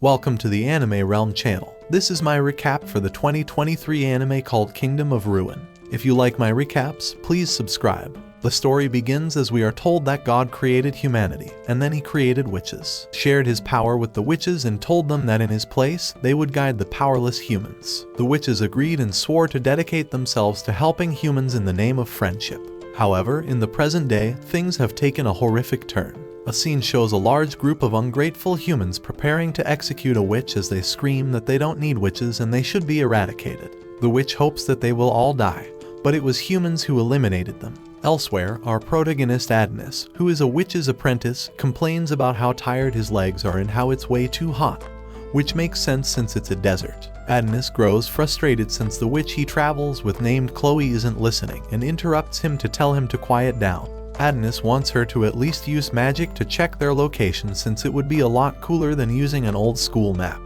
Welcome to the Anime Realm channel. This is my recap for the 2023 anime called Kingdom of Ruin. If you like my recaps, please subscribe. The story begins as we are told that God created humanity, and then he created witches, shared his power with the witches and told them that in his place, they would guide the powerless humans. The witches agreed and swore to dedicate themselves to helping humans in the name of friendship. However, in the present day, things have taken a horrific turn. A scene shows a large group of ungrateful humans preparing to execute a witch as they scream that they don't need witches and they should be eradicated. The witch hopes that they will all die, but it was humans who eliminated them. Elsewhere, our protagonist Adnis, who is a witch's apprentice, complains about how tired his legs are and how it's way too hot, which makes sense since it's a desert. Adnis grows frustrated since the witch he travels with named Chloe isn't listening and interrupts him to tell him to quiet down. Adnis wants her to at least use magic to check their location since it would be a lot cooler than using an old school map.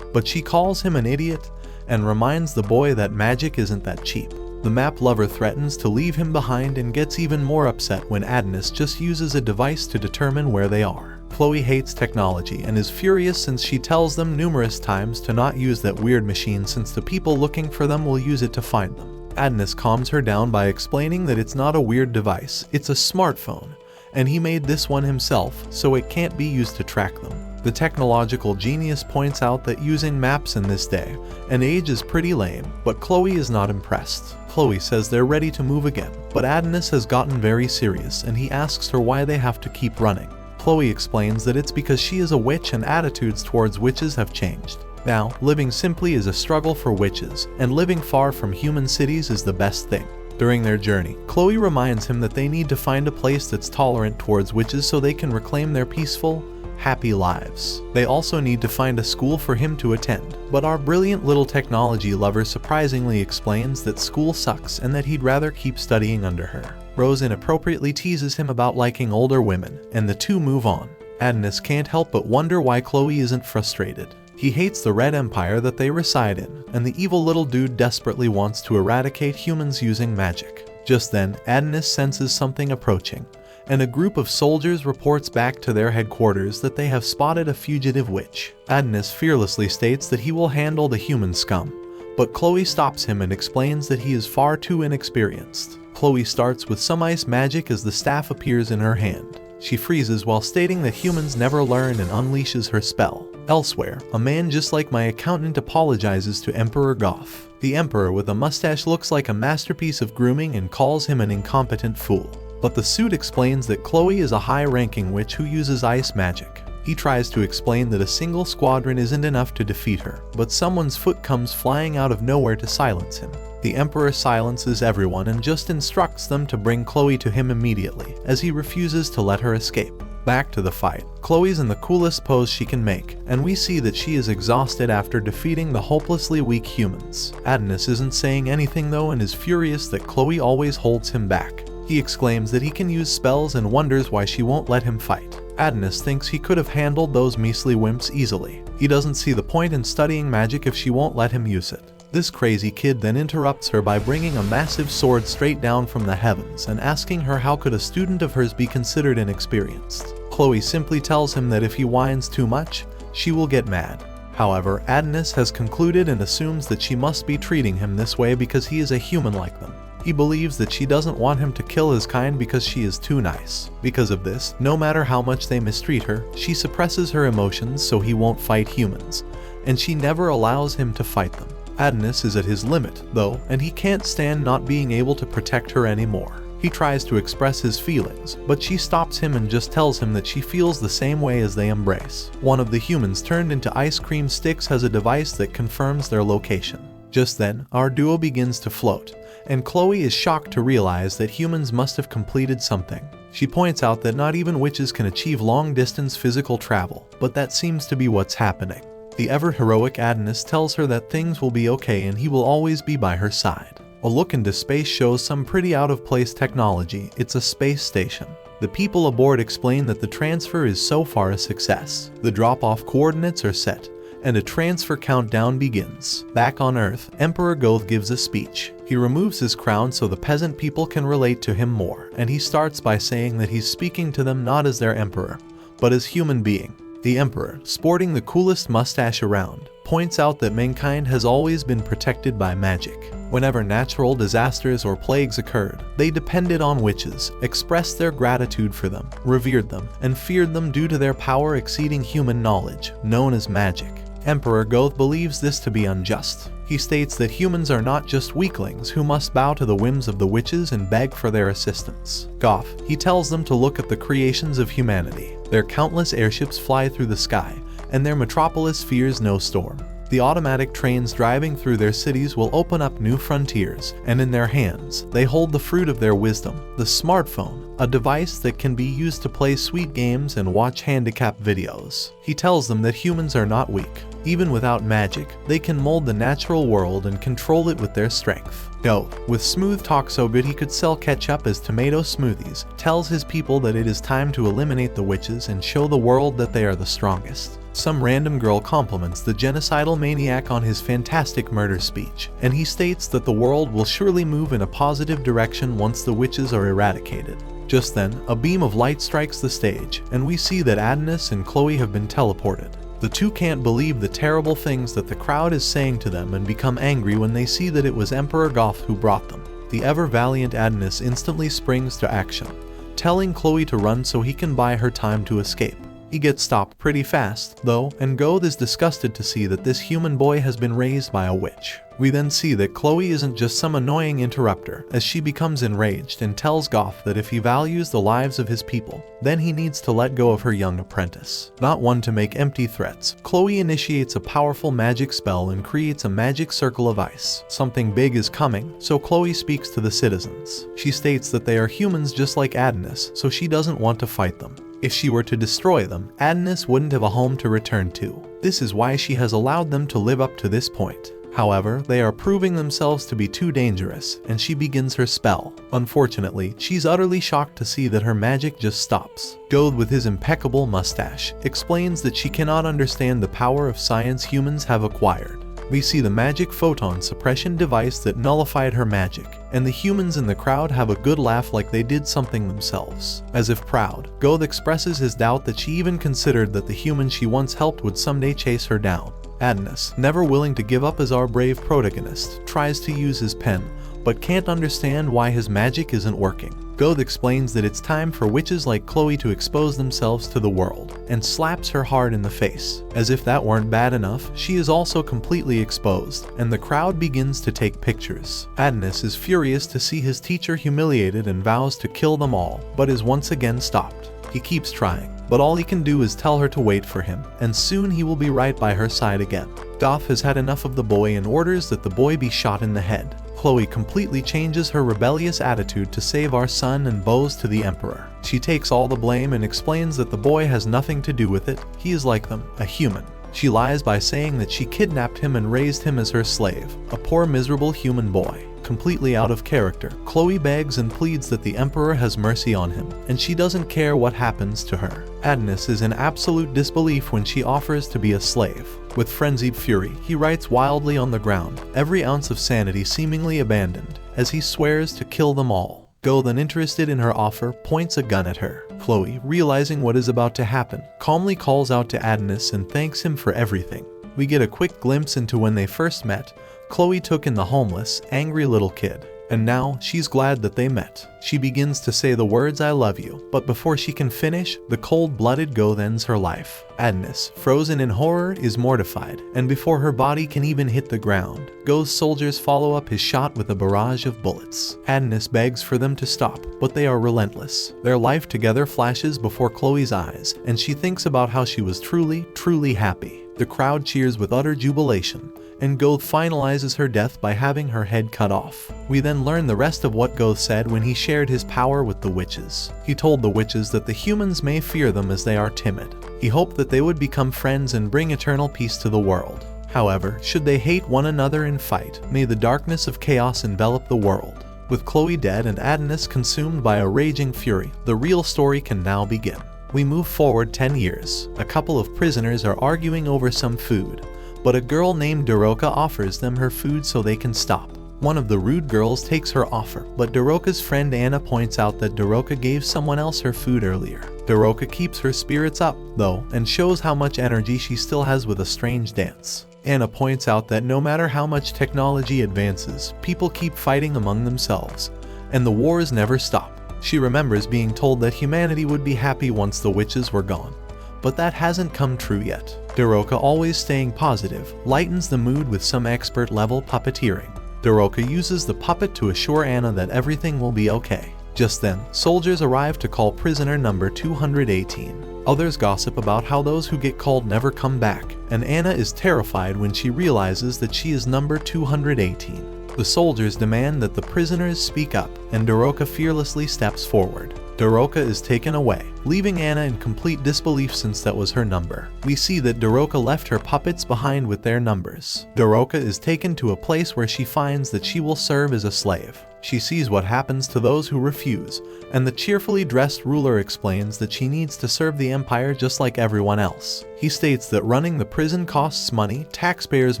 But she calls him an idiot and reminds the boy that magic isn't that cheap. The map lover threatens to leave him behind and gets even more upset when Adnis just uses a device to determine where they are. Chloe hates technology and is furious since she tells them numerous times to not use that weird machine since the people looking for them will use it to find them. Adnis calms her down by explaining that it's not a weird device, it's a smartphone, and he made this one himself, so it can't be used to track them. The technological genius points out that using maps in this day and age is pretty lame, but Chloe is not impressed. Chloe says they're ready to move again, but Adnis has gotten very serious and he asks her why they have to keep running. Chloe explains that it's because she is a witch and attitudes towards witches have changed. Now, living simply is a struggle for witches, and living far from human cities is the best thing. During their journey, Chloe reminds him that they need to find a place that's tolerant towards witches so they can reclaim their peaceful, happy lives. They also need to find a school for him to attend, but our brilliant little technology lover surprisingly explains that school sucks and that he'd rather keep studying under her. Rose inappropriately teases him about liking older women, and the two move on. Adnis can't help but wonder why Chloe isn't frustrated. He hates the Red Empire that they reside in, and the evil little dude desperately wants to eradicate humans using magic. Just then, Adnis senses something approaching, and a group of soldiers reports back to their headquarters that they have spotted a fugitive witch. Adnis fearlessly states that he will handle the human scum, but Chloe stops him and explains that he is far too inexperienced. Chloe starts with some ice magic as the staff appears in her hand. She freezes while stating that humans never learn and unleashes her spell. Elsewhere, a man just like my accountant apologizes to Emperor Goth. The emperor with a mustache looks like a masterpiece of grooming and calls him an incompetent fool. But the suit explains that Chloe is a high-ranking witch who uses ice magic. He tries to explain that a single squadron isn't enough to defeat her, but someone's foot comes flying out of nowhere to silence him. The emperor silences everyone and just instructs them to bring Chloe to him immediately, as he refuses to let her escape. Back to the fight. Chloe's in the coolest pose she can make, and we see that she is exhausted after defeating the hopelessly weak humans. Adnis isn't saying anything though and is furious that Chloe always holds him back. He exclaims that he can use spells and wonders why she won't let him fight. Adnis thinks he could have handled those measly wimps easily. He doesn't see the point in studying magic if she won't let him use it. This crazy kid then interrupts her by bringing a massive sword straight down from the heavens and asking her how could a student of hers be considered inexperienced. Chloe simply tells him that if he whines too much, she will get mad. However, Adnis has concluded and assumes that she must be treating him this way because he is a human like them. He believes that she doesn't want him to kill his kind because she is too nice. Because of this, no matter how much they mistreat her, she suppresses her emotions so he won't fight humans, and she never allows him to fight them. Adnis is at his limit, though, and he can't stand not being able to protect her anymore. He tries to express his feelings, but she stops him and just tells him that she feels the same way as they embrace. One of the humans turned into ice cream sticks has a device that confirms their location. Just then, our duo begins to float, and Chloe is shocked to realize that humans must have completed something. She points out that not even witches can achieve long-distance physical travel, but that seems to be what's happening. The ever-heroic Adnis tells her that things will be okay and he will always be by her side. A look into space shows some pretty out-of-place technology. It's a space station. The people aboard explain that the transfer is so far a success. The drop-off coordinates are set, and a transfer countdown begins. Back on Earth, Emperor Goth gives a speech. He removes his crown so the peasant people can relate to him more, and he starts by saying that he's speaking to them not as their emperor, but as human being. The Emperor, sporting the coolest mustache around, points out that mankind has always been protected by magic. Whenever natural disasters or plagues occurred, they depended on witches, expressed their gratitude for them, revered them, and feared them due to their power exceeding human knowledge, known as magic. Emperor Goth believes this to be unjust. He states that humans are not just weaklings who must bow to the whims of the witches and beg for their assistance. Goth, he tells them to look at the creations of humanity. Their countless airships fly through the sky, and their metropolis fears no storm. The automatic trains driving through their cities will open up new frontiers, and in their hands, they hold the fruit of their wisdom, the smartphone, a device that can be used to play sweet games and watch handicap videos. He tells them that humans are not weak. Even without magic, they can mold the natural world and control it with their strength. Goth, with smooth talk so good he could sell ketchup as tomato smoothies, tells his people that it is time to eliminate the witches and show the world that they are the strongest. Some random girl compliments the genocidal maniac on his fantastic murder speech, and he states that the world will surely move in a positive direction once the witches are eradicated. Just then, a beam of light strikes the stage, and we see that Adonis and Chloe have been teleported. The two can't believe the terrible things that the crowd is saying to them and become angry when they see that it was Emperor Goth who brought them. The ever-valiant Adonis instantly springs to action, telling Chloe to run so he can buy her time to escape. He gets stopped pretty fast, though, and Goth is disgusted to see that this human boy has been raised by a witch. We then see that Chloe isn't just some annoying interrupter, as she becomes enraged and tells Goth that if he values the lives of his people, then he needs to let go of her young apprentice. Not one to make empty threats, Chloe initiates a powerful magic spell and creates a magic circle of ice. Something big is coming, so Chloe speaks to the citizens. She states that they are humans just like Adonis, so she doesn't want to fight them. If she were to destroy them, Adonis wouldn't have a home to return to. This is why she has allowed them to live up to this point. However, they are proving themselves to be too dangerous, and she begins her spell. Unfortunately, she's utterly shocked to see that her magic just stops. Goth, with his impeccable mustache, explains that she cannot understand the power of science humans have acquired. We see the magic photon suppression device that nullified her magic, and the humans in the crowd have a good laugh like they did something themselves. As if proud, Goth expresses his doubt that she even considered that the human she once helped would someday chase her down. Adonis, never willing to give up as our brave protagonist, tries to use his pen, but can't understand why his magic isn't working. Goth explains that it's time for witches like Chloe to expose themselves to the world, and slaps her hard in the face. As if that weren't bad enough, she is also completely exposed, and the crowd begins to take pictures. Adonis is furious to see his teacher humiliated and vows to kill them all, but is once again stopped. He keeps trying, but all he can do is tell her to wait for him, and soon he will be right by her side again. Goth has had enough of the boy and orders that the boy be shot in the head. Chloe completely changes her rebellious attitude to save our son and bows to the Emperor. She takes all the blame and explains that the boy has nothing to do with it, he is like them, a human. She lies by saying that she kidnapped him and raised him as her slave, a poor miserable human boy. Completely out of character, Chloe begs and pleads that the Emperor has mercy on him, and she doesn't care what happens to her. Adonis is in absolute disbelief when she offers to be a slave. With frenzied fury, he writes wildly on the ground, every ounce of sanity seemingly abandoned, as he swears to kill them all. Goth, uninterested in her offer, points a gun at her. Chloe, realizing what is about to happen, calmly calls out to Adonis and thanks him for everything. We get a quick glimpse into when they first met. Chloe took in the homeless, angry little kid, and now she's glad that they met. She begins to say the words "I love you," but before she can finish, the cold-blooded Goth ends her life. Adonis, frozen in horror, is mortified, and before her body can even hit the ground, Goth's soldiers follow up his shot with a barrage of bullets. Adonis begs for them to stop, but they are relentless. Their life together flashes before Chloe's eyes, and she thinks about how she was truly happy. The crowd cheers with utter jubilation, and Goth finalizes her death by having her head cut off. We then learn the rest of what Goth said when he shared his power with the witches. He told the witches that the humans may fear them as they are timid. He hoped that they would become friends and bring eternal peace to the world. However, should they hate one another and fight, may the darkness of chaos envelop the world. With Chloe dead and Adonis consumed by a raging fury, the real story can now begin. We move forward 10 years. A couple of prisoners are arguing over some food, but a girl named Daroka offers them her food so they can stop. One of the rude girls takes her offer, but Daroka's friend Anna points out that Daroka gave someone else her food earlier. Daroka keeps her spirits up, though, and shows how much energy she still has with a strange dance. Anna points out that no matter how much technology advances, people keep fighting among themselves, and the wars never stop. She remembers being told that humanity would be happy once the witches were gone, but that hasn't come true yet. Daroka, always staying positive, lightens the mood with some expert-level puppeteering. Daroka uses the puppet to assure Anna that everything will be okay. Just then, soldiers arrive to call prisoner number 218. Others gossip about how those who get called never come back, and Anna is terrified when she realizes that she is number 218. The soldiers demand that the prisoners speak up, and Daroka fearlessly steps forward. Daroka is taken away, leaving Anna in complete disbelief since that was her number. We see that Daroka left her puppets behind with their numbers. Daroka is taken to a place where she finds that she will serve as a slave. She sees what happens to those who refuse, and the cheerfully dressed ruler explains that she needs to serve the empire just like everyone else. He states that running the prison costs money, taxpayers'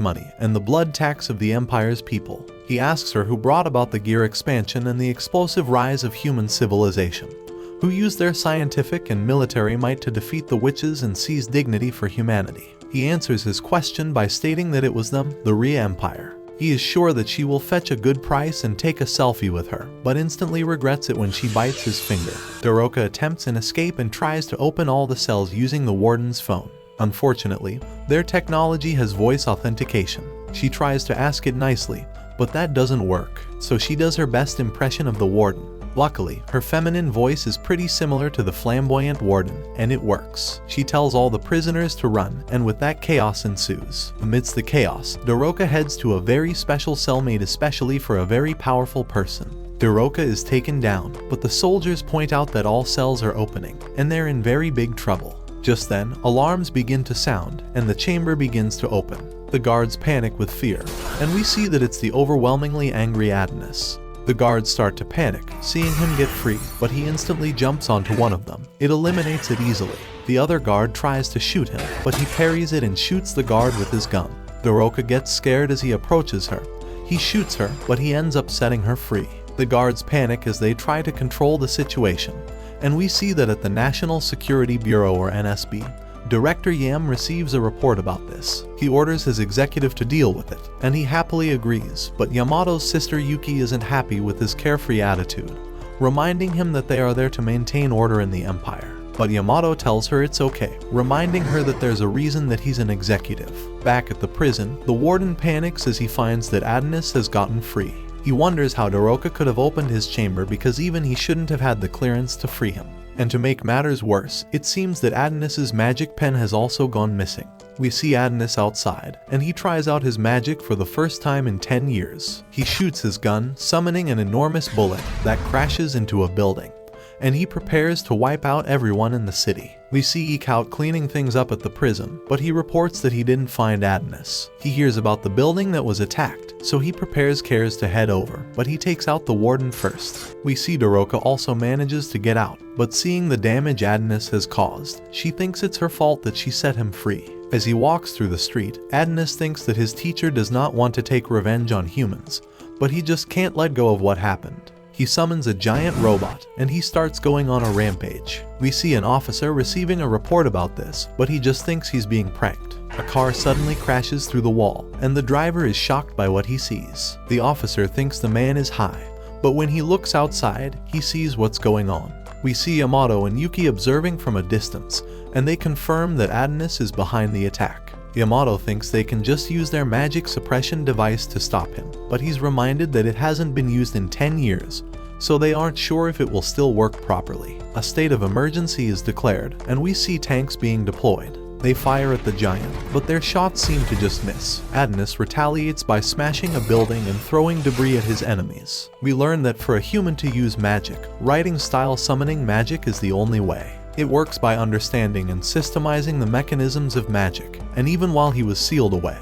money, and the blood tax of the empire's people. He asks her who brought about the gear expansion and the explosive rise of human civilization, who used their scientific and military might to defeat the witches and seize dignity for humanity. He answers his question by stating that it was them, the Rhea Empire. He is sure that she will fetch a good price and take a selfie with her, but instantly regrets it when she bites his finger. Daroka attempts an escape and tries to open all the cells using the warden's phone. Unfortunately, their technology has voice authentication. She tries to ask it nicely, but that doesn't work, so she does her best impression of the warden. Luckily, her feminine voice is pretty similar to the flamboyant warden, and it works. She tells all the prisoners to run, and with that chaos ensues. Amidst the chaos, Daroka heads to a very special cell made especially for a very powerful person. Daroka is taken down, but the soldiers point out that all cells are opening, and they're in very big trouble. Just then, alarms begin to sound, and the chamber begins to open. The guards panic with fear, and we see that it's the overwhelmingly angry Adonis. The guards start to panic, seeing him get free, but he instantly jumps onto one of them. It eliminates it easily. The other guard tries to shoot him, but he parries it and shoots the guard with his gun. Daroka gets scared as he approaches her. He shoots her, but he ends up setting her free. The guards panic as they try to control the situation, and we see that at the National Security Bureau, or NSB, Director Yam receives a report about this. He orders his executive to deal with it, and he happily agrees, but Yamato's sister Yuki isn't happy with his carefree attitude, reminding him that they are there to maintain order in the empire. But Yamato tells her it's okay, reminding her that there's a reason that he's an executive. Back at the prison, the warden panics as he finds that Adonis has gotten free. He wonders how Daroka could have opened his chamber because even he shouldn't have had the clearance to free him. And to make matters worse, it seems that Adonis's magic pen has also gone missing. We see Adonis outside, and he tries out his magic for the first time in 10 years. He shoots his gun, summoning an enormous bullet that crashes into a building, and he prepares to wipe out everyone in the city. We see Ikout cleaning things up at the prison, but he reports that he didn't find Adonis. He hears about the building that was attacked, so he prepares Cares to head over, but he takes out the warden first. We see Daroka also manages to get out, but seeing the damage Adonis has caused, she thinks it's her fault that she set him free. As he walks through the street, Adonis thinks that his teacher does not want to take revenge on humans, but he just can't let go of what happened. He summons a giant robot, and he starts going on a rampage. We see an officer receiving a report about this, but he just thinks he's being pranked. A car suddenly crashes through the wall, and the driver is shocked by what he sees. The officer thinks the man is high, but when he looks outside, he sees what's going on. We see Yamato and Yuki observing from a distance, and they confirm that Adonis is behind the attack. Yamato thinks they can just use their magic suppression device to stop him, but he's reminded that it hasn't been used in 10 years, so they aren't sure if it will still work properly. A state of emergency is declared, and we see tanks being deployed. They fire at the giant, but their shots seem to just miss. Adonis retaliates by smashing a building and throwing debris at his enemies. We learn that for a human to use magic, writing-style summoning magic is the only way. It works by understanding and systemizing the mechanisms of magic, and even while he was sealed away,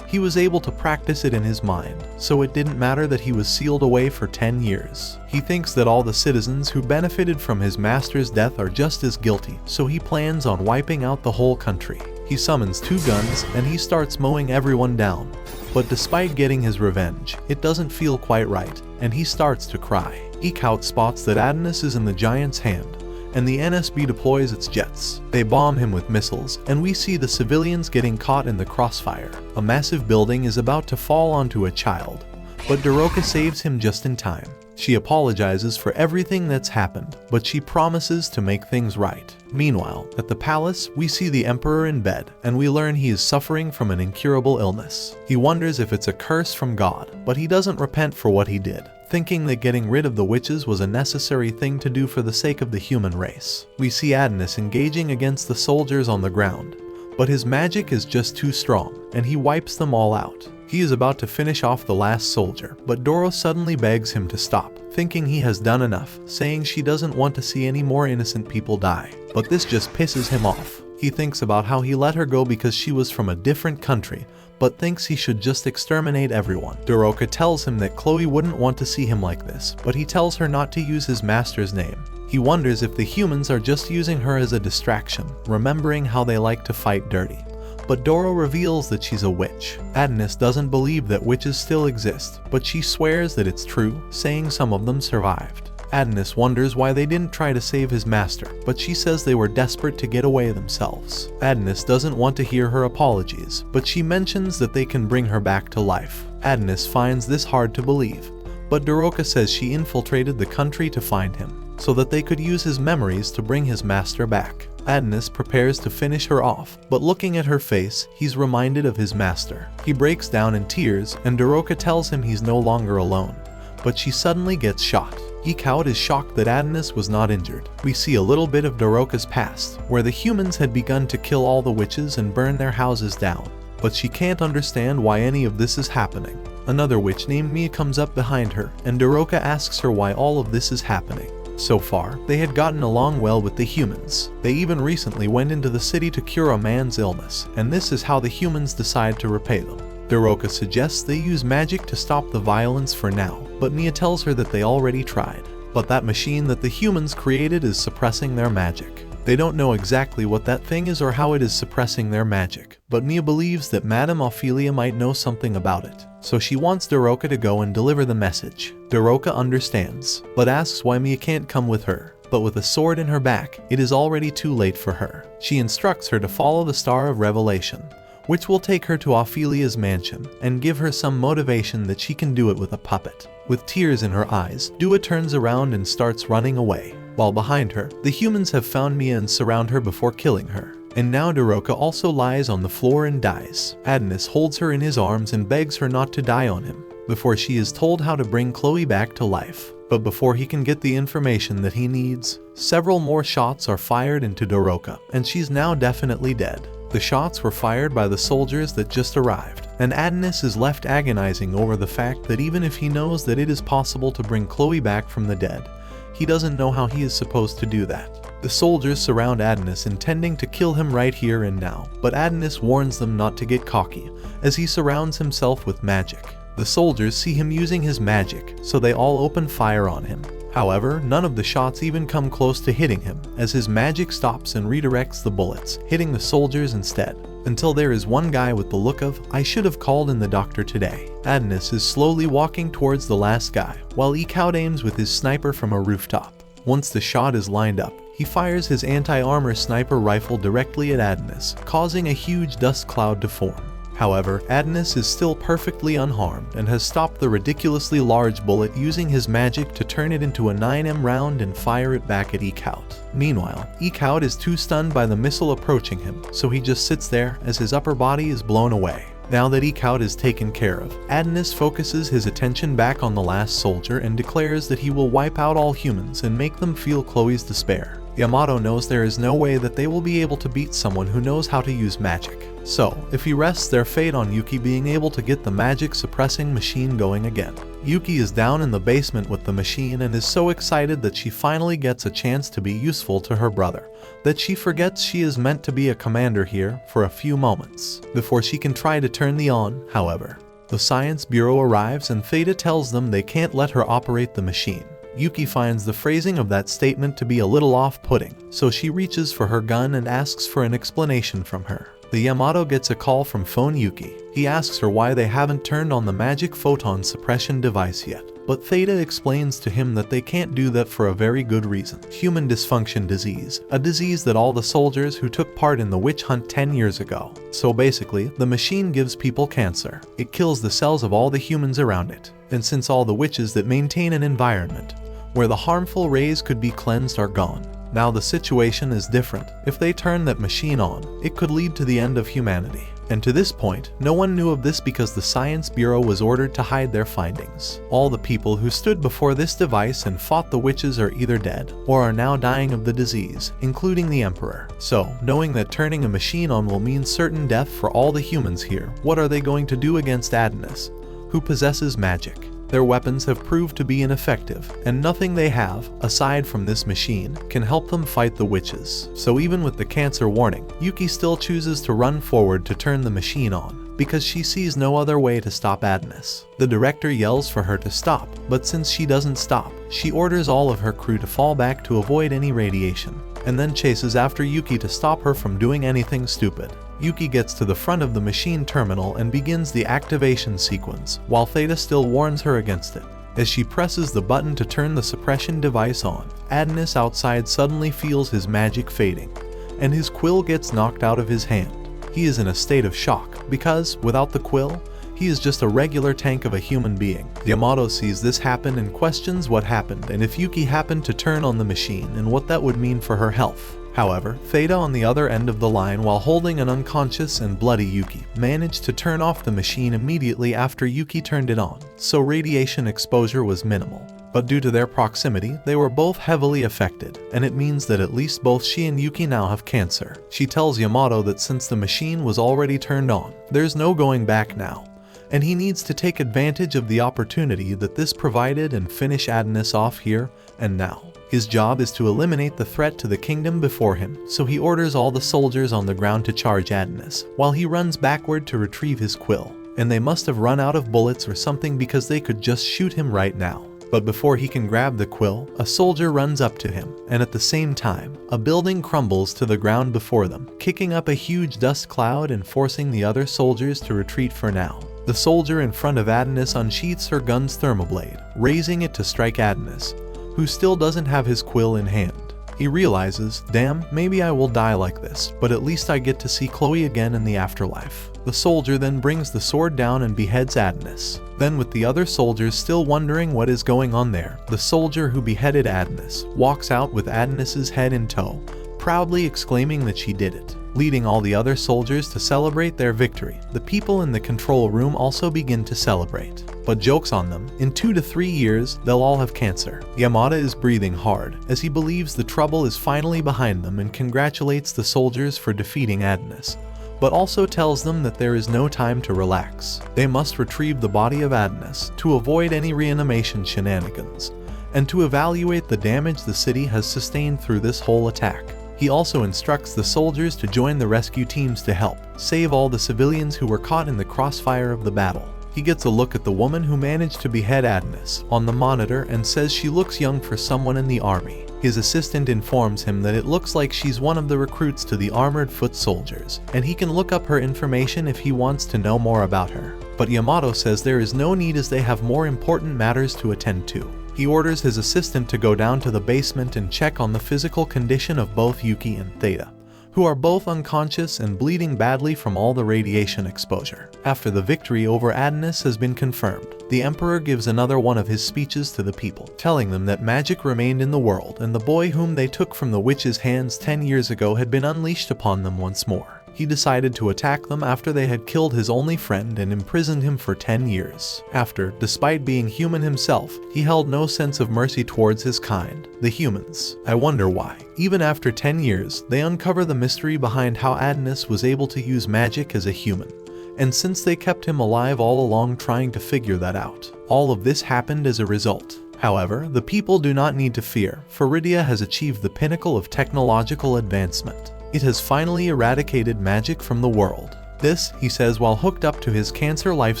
he was able to practice it in his mind, so it didn't matter that he was sealed away for 10 years. He thinks that all the citizens who benefited from his master's death are just as guilty, so he plans on wiping out the whole country. He summons 2 guns, and he starts mowing everyone down. But despite getting his revenge, it doesn't feel quite right, and he starts to cry. Ikaut spots that Adonis is in the giant's hand, and the NSB deploys its jets. They bomb him with missiles, and we see the civilians getting caught in the crossfire. A massive building is about to fall onto a child, but Doroka saves him just in time. She apologizes for everything that's happened, but she promises to make things right. Meanwhile, at the palace, we see the emperor in bed, and we learn he is suffering from an incurable illness. He wonders if it's a curse from God, but he doesn't repent for what he did, thinking that getting rid of the witches was a necessary thing to do for the sake of the human race. We see Adonis engaging against the soldiers on the ground, but his magic is just too strong, and he wipes them all out. He is about to finish off the last soldier, but Doro suddenly begs him to stop, thinking he has done enough, saying she doesn't want to see any more innocent people die. But this just pisses him off. He thinks about how he let her go because she was from a different country, but thinks he should just exterminate everyone. Doroka tells him that Chloe wouldn't want to see him like this, but he tells her not to use his master's name. He wonders if the humans are just using her as a distraction, remembering how they like to fight dirty. But Doro reveals that she's a witch. Adonis doesn't believe that witches still exist, but she swears that it's true, saying some of them survived. Adonis wonders why they didn't try to save his master, but she says they were desperate to get away themselves. Adonis doesn't want to hear her apologies, but she mentions that they can bring her back to life. Adonis finds this hard to believe, but Doroka says she infiltrated the country to find him, so that they could use his memories to bring his master back. Adonis prepares to finish her off, but looking at her face, he's reminded of his master. He breaks down in tears, and Doroka tells him he's no longer alone, but she suddenly gets shot. Ikaut is shocked that Adonis was not injured. We see a little bit of Doroka's past, where the humans had begun to kill all the witches and burn their houses down, but she can't understand why any of this is happening. Another witch named Mia comes up behind her, and Doroka asks her why all of this is happening. So far, they had gotten along well with the humans. They even recently went into the city to cure a man's illness, and this is how the humans decide to repay them. Doroka suggests they use magic to stop the violence for now, but Mia tells her that they already tried. But that machine that the humans created is suppressing their magic. They don't know exactly what that thing is or how it is suppressing their magic, but Mia believes that Madame Ophelia might know something about it, so she wants Doroka to go and deliver the message. Doroka understands, but asks why Mia can't come with her. But with a sword in her back, it is already too late for her. She instructs her to follow the Star of Revelation, which will take her to Ophelia's mansion and give her some motivation that she can do it with a puppet. With tears in her eyes, Dua turns around and starts running away. While behind her, the humans have found Mia and surround her before killing her. And now Doroka also lies on the floor and dies. Adonis holds her in his arms and begs her not to die on him, before she is told how to bring Chloe back to life. But before he can get the information that he needs, several more shots are fired into Doroka, and she's now definitely dead. The shots were fired by the soldiers that just arrived, and Adonis is left agonizing over the fact that even if he knows that it is possible to bring Chloe back from the dead, he doesn't know how he is supposed to do that. The soldiers surround Adonis, intending to kill him right here and now, but Adonis warns them not to get cocky, as he surrounds himself with magic. The soldiers see him using his magic, so they all open fire on him. However, none of the shots even come close to hitting him, as his magic stops and redirects the bullets, hitting the soldiers instead. Until there is one guy with the look of, "I should have called in the doctor today." Adonis is slowly walking towards the last guy, while Ikaut aims with his sniper from a rooftop. Once the shot is lined up, he fires his anti-armor sniper rifle directly at Adonis, causing a huge dust cloud to form. However, Adonis is still perfectly unharmed and has stopped the ridiculously large bullet using his magic to turn it into a 9mm round and fire it back at Ikaut. Meanwhile, Ikaut is too stunned by the missile approaching him, so he just sits there as his upper body is blown away. Now that Ikaut is taken care of, Adonis focuses his attention back on the last soldier and declares that he will wipe out all humans and make them feel Chloe's despair. Yamato knows there is no way that they will be able to beat someone who knows how to use magic. So, if he rests their fate on Yuki being able to get the magic suppressing machine going again. Yuki is down in the basement with the machine and is so excited that she finally gets a chance to be useful to her brother, that she forgets she is meant to be a commander here for a few moments, before she can try to turn the on, however. The Science Bureau arrives and Theta tells them they can't let her operate the machine. Yuki finds the phrasing of that statement to be a little off-putting, so she reaches for her gun and asks for an explanation from her. The Yamato gets a call from Phone Yuki. He asks her why they haven't turned on the magic photon suppression device yet. But Theta explains to him that they can't do that for a very good reason. Human dysfunction disease, a disease that all the soldiers who took part in the witch hunt 10 years ago. So basically, the machine gives people cancer. It kills the cells of all the humans around it. And since all the witches that maintain an environment where the harmful rays could be cleansed are gone, now the situation is different. If they turn that machine on, it could lead to the end of humanity. And to this point, no one knew of this because the Science Bureau was ordered to hide their findings. All the people who stood before this device and fought the witches are either dead or are now dying of the disease, including the Emperor. So, knowing that turning a machine on will mean certain death for all the humans here, what are they going to do against Adonis, who possesses magic? Their weapons have proved to be ineffective, and nothing they have, aside from this machine, can help them fight the witches. So even with the cancer warning, Yuki still chooses to run forward to turn the machine on, because she sees no other way to stop Adonis. The director yells for her to stop, but since she doesn't stop, she orders all of her crew to fall back to avoid any radiation, and then chases after Yuki to stop her from doing anything stupid. Yuki gets to the front of the machine terminal and begins the activation sequence, while Theta still warns her against it. As she presses the button to turn the suppression device on, Adonis outside suddenly feels his magic fading, and his quill gets knocked out of his hand. He is in a state of shock, because, without the quill, he is just a regular tank of a human being. Yamato sees this happen and questions what happened and if Yuki happened to turn on the machine and what that would mean for her health. However, Theta on the other end of the line, while holding an unconscious and bloody Yuki, managed to turn off the machine immediately after Yuki turned it on, so radiation exposure was minimal. But due to their proximity, they were both heavily affected, and it means that at least both she and Yuki now have cancer. She tells Yamato that since the machine was already turned on, there's no going back now, and he needs to take advantage of the opportunity that this provided and finish Adonis off here and now. His job is to eliminate the threat to the kingdom before him, so he orders all the soldiers on the ground to charge Adonis, while he runs backward to retrieve his quill. And they must have run out of bullets or something because they could just shoot him right now. But before he can grab the quill, a soldier runs up to him, and at the same time, a building crumbles to the ground before them, kicking up a huge dust cloud and forcing the other soldiers to retreat for now. The soldier in front of Adonis unsheaths her gun's thermoblade, raising it to strike Adonis, who still doesn't have his quill in hand. He realizes, damn, maybe I will die like this, but at least I get to see Chloe again in the afterlife. The soldier then brings the sword down and beheads Adonis. Then, with the other soldiers still wondering what is going on there, the soldier who beheaded Adonis walks out with Adonis's head in tow, proudly exclaiming that she did it, leading all the other soldiers to celebrate their victory. The people in the control room also begin to celebrate. But joke's on them, in 2 to 3 years, they'll all have cancer. Yamada is breathing hard, as he believes the trouble is finally behind them and congratulates the soldiers for defeating Adonis, but also tells them that there is no time to relax. They must retrieve the body of Adonis to avoid any reanimation shenanigans, and to evaluate the damage the city has sustained through this whole attack. He also instructs the soldiers to join the rescue teams to help save all the civilians who were caught in the crossfire of the battle. He gets a look at the woman who managed to behead Adonis on the monitor and says she looks young for someone in the army. His assistant informs him that it looks like she's one of the recruits to the armored foot soldiers, and he can look up her information if he wants to know more about her. But Yamato says there is no need as they have more important matters to attend to. He orders his assistant to go down to the basement and check on the physical condition of both Yuki and Theta, who are both unconscious and bleeding badly from all the radiation exposure. After the victory over Adonis has been confirmed, the Emperor gives another one of his speeches to the people, telling them that magic remained in the world and the boy whom they took from the witch's hands 10 years ago had been unleashed upon them once more. He decided to attack them after they had killed his only friend and imprisoned him for 10 years. After, despite being human himself, he held no sense of mercy towards his kind, the humans. I wonder why. Even after 10 years, they uncover the mystery behind how Adonis was able to use magic as a human. And since they kept him alive all along trying to figure that out, all of this happened as a result. However, the people do not need to fear, for Rydia has achieved the pinnacle of technological advancement. It has finally eradicated magic from the world. This, he says while hooked up to his cancer life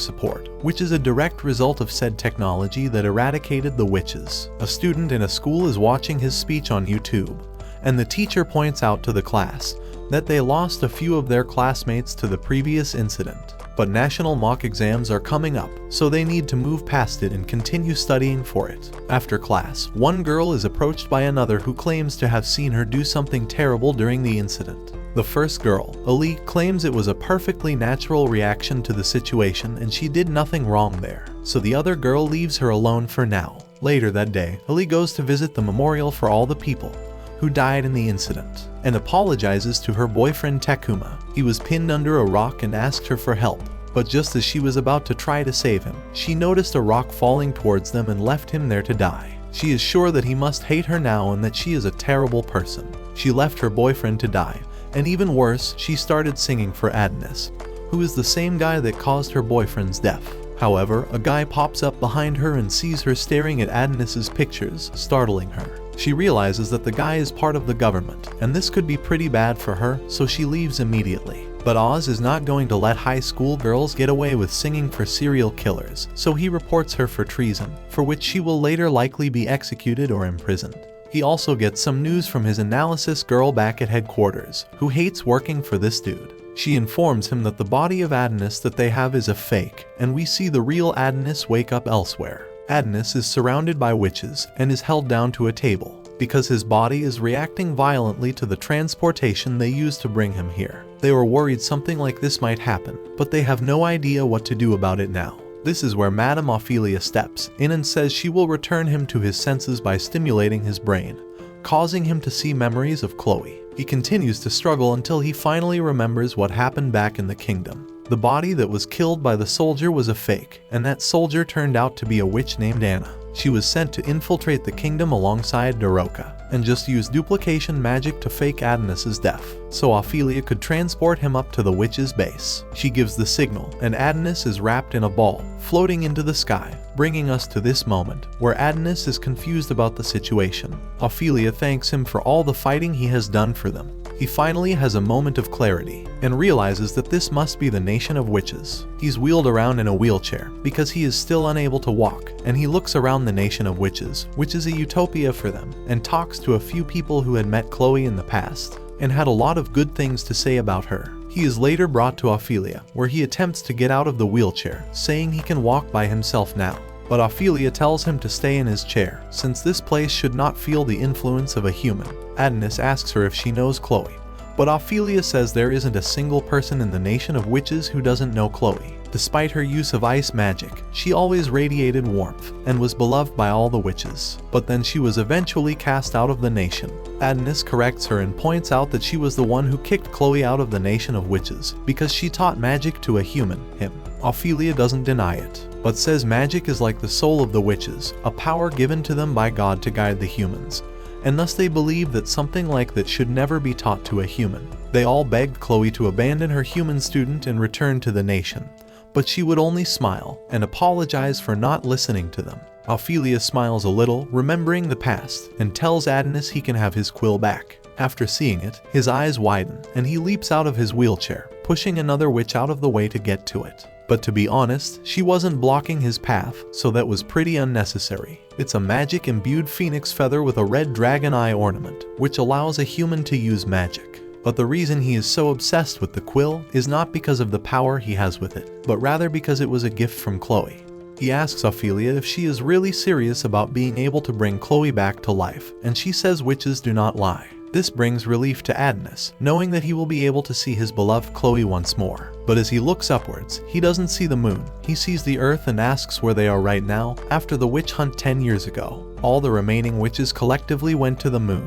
support, which is a direct result of said technology that eradicated the witches. A student in a school is watching his speech on YouTube, and the teacher points out to the class that they lost a few of their classmates to the previous incident. But national mock exams are coming up, so they need to move past it and continue studying for it. After class, one girl is approached by another who claims to have seen her do something terrible during the incident. The first girl, Ali, claims it was a perfectly natural reaction to the situation and she did nothing wrong there. So the other girl leaves her alone for now. Later that day, Ali goes to visit the memorial for all the people who died in the incident and apologizes to her boyfriend Takuma. He was pinned under a rock and asked her for help. But just as she was about to try to save him, she noticed a rock falling towards them and left him there to die. She is sure that he must hate her now and that she is a terrible person. She left her boyfriend to die. And even worse, she started singing for Adonis, who is the same guy that caused her boyfriend's death. However, a guy pops up behind her and sees her staring at Adonis's pictures, startling her. She realizes that the guy is part of the government, and this could be pretty bad for her, so she leaves immediately. But Oz is not going to let high school girls get away with singing for serial killers, so he reports her for treason, for which she will later likely be executed or imprisoned. He also gets some news from his analysis girl back at headquarters, who hates working for this dude. She informs him that the body of Adonis that they have is a fake, and we see the real Adonis wake up elsewhere. Adonis is surrounded by witches and is held down to a table, because his body is reacting violently to the transportation they used to bring him here. They were worried something like this might happen, but they have no idea what to do about it now. This is where Madame Ophelia steps in and says she will return him to his senses by stimulating his brain, causing him to see memories of Chloe. He continues to struggle until he finally remembers what happened back in the kingdom. The body that was killed by the soldier was a fake, and that soldier turned out to be a witch named Anna. She was sent to infiltrate the kingdom alongside Daroka, and just use duplication magic to fake Adonis's death, so Ophelia could transport him up to the witch's base. She gives the signal, and Adonis is wrapped in a ball, floating into the sky, bringing us to this moment, where Adonis is confused about the situation. Ophelia thanks him for all the fighting he has done for them. He finally has a moment of clarity, and realizes that this must be the nation of witches. He's wheeled around in a wheelchair, because he is still unable to walk, and he looks around the nation of witches, which is a utopia for them, and talks to a few people who had met Chloe in the past, and had a lot of good things to say about her. He is later brought to Ophelia, where he attempts to get out of the wheelchair, saying he can walk by himself now. But Ophelia tells him to stay in his chair, since this place should not feel the influence of a human. Adonis asks her if she knows Chloe, but Ophelia says there isn't a single person in the nation of witches who doesn't know Chloe. Despite her use of ice magic, she always radiated warmth and was beloved by all the witches. But then she was eventually cast out of the nation. Adonis corrects her and points out that she was the one who kicked Chloe out of the nation of witches because she taught magic to a human, him. Ophelia doesn't deny it, but says magic is like the soul of the witches, a power given to them by God to guide the humans, and thus they believe that something like that should never be taught to a human. They all begged Chloe to abandon her human student and return to the nation, but she would only smile and apologize for not listening to them. Ophelia smiles a little, remembering the past, and tells Adonis he can have his quill back. After seeing it, his eyes widen, and he leaps out of his wheelchair, pushing another witch out of the way to get to it. But to be honest, she wasn't blocking his path, so that was pretty unnecessary. It's a magic-imbued phoenix feather with a red dragon eye ornament, which allows a human to use magic. But the reason he is so obsessed with the quill is not because of the power he has with it, but rather because it was a gift from Chloe. He asks Ophelia if she is really serious about being able to bring Chloe back to life, and she says witches do not lie. This brings relief to Adonis, knowing that he will be able to see his beloved Chloe once more. But as he looks upwards, he doesn't see the moon. He sees the earth and asks where they are right now after the witch hunt 10 years ago. All the remaining witches collectively went to the moon,